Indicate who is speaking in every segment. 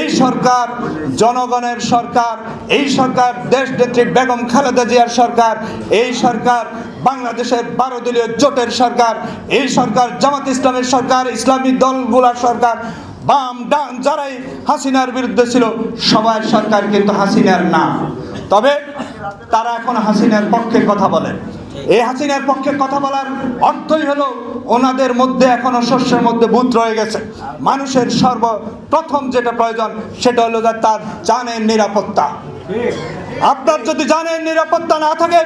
Speaker 1: এই সরকার জনগণের সরকার, এই সরকার দেশনেত্রী বেগম খালেদা জিয়ার সরকার, এই সরকার বাংলাদেশের 12 দলীয় জোটের সরকার, এই সরকার জামাত ইসলামের সরকার, ইসলামী দলগুলোর সরকার, বাম ডান যারাই হাসিনার বিরুদ্ধে ছিল সবাই সরকার কিন্তু হাসিনার না। তবে তারা এখন হাসিনার পক্ষে কথা বলে। এই হাসিনার পক্ষে কথা বলার অর্থই হলো ওনাদের মধ্যে এখনো শস্যের মধ্যে ভূত রয়ে গেছে। মানুষের সর্বপ্রথম যেটা প্রয়োজন সেটা হলো যে তার জানের নিরাপত্তা। আপনার যদি জানের নিরাপত্তা না থাকে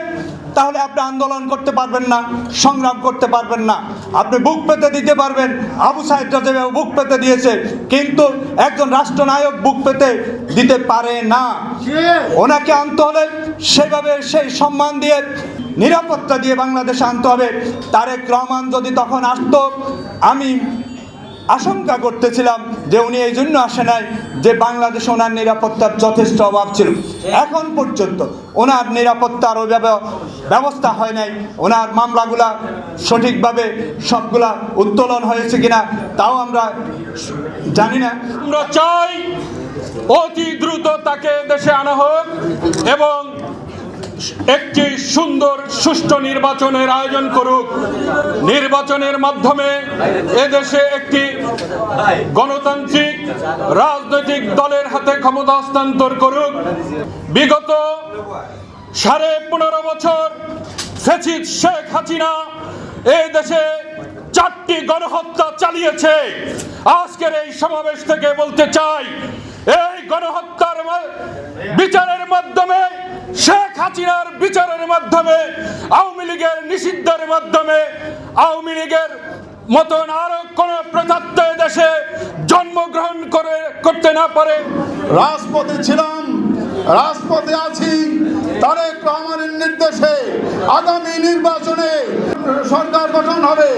Speaker 1: তাহলে আপনি আন্দোলন করতে পারবেন না, সংগ্রাম করতে পারবেন না। আপনি বুক পেতে দিতে পারবেন, আবু সাইদ যেভাবে বুক পেতে দিয়েছে, কিন্তু একজন রাষ্ট্রনায়ক বুক পেতে দিতে পারে না। ওনাকে আনতে হলে সেভাবে সেই সম্মান দিয়ে নিরাপত্তা দিয়ে বাংলাদেশে আনতে হবে। তারেক রহমান যদি তখন আসতো, আমি আশঙ্কা করতেছিলাম যে উনি এই জন্য আসে নাই যে বাংলাদেশে ওনার নিরাপত্তার যথেষ্ট অভাব ছিল। এখন পর্যন্ত ওনার নিরাপত্তার ওইভাবে ব্যবস্থা হয় নাই। ওনার মামলাগুলা সঠিকভাবে সবগুলা উত্তোলন হয়েছে কিনা তাও আমরা জানি না।
Speaker 2: আমরা চাই অতি দ্রুত তাকে দেশে আনা হোক এবং একটি সুন্দর সুষ্ঠু নির্বাচনের আয়োজন করুক। নির্বাচনের মাধ্যমে এদেশে একটি গণতান্ত্রিক রাজনৈতিক দলের হাতে ক্ষমতা হস্তান্তর করুক। বিগত 15.5 বছর ফ্যাসিস্ট শেখ হাসিনা এই দেশে 4টি গণহত্যা চালিয়েছে। আজকের এই সমাবেশ থেকে বলতে চাই, এই গণহত্যার বিচারের মাধ্যমে, শেখ হাসিনার বিচারের মাধ্যমে, আওয়ামী লীগের নিষিদ্ধের মাধ্যমে, আওয়ামী লীগের মতন আরো কোন প্রেতাত্ম দেশে জন্মগ্রহণ করতে না পারে।
Speaker 3: রাজপথে ছিলাম, রাজপথে আছি। তারেক রহমানের নির্দেশে আগামী নির্বাচনে সরকার গঠন হবে।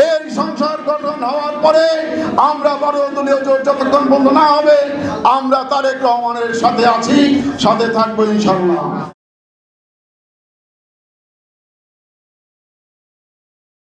Speaker 3: এই সংসদ গঠন হওয়ার পরে আমরা 12 দলীয় জোট যতক্ষণ বন্ধ না হবে আমরা তারেক রহমানের সাথে আছি, সাথে থাকবো ইনশাআল্লাহ।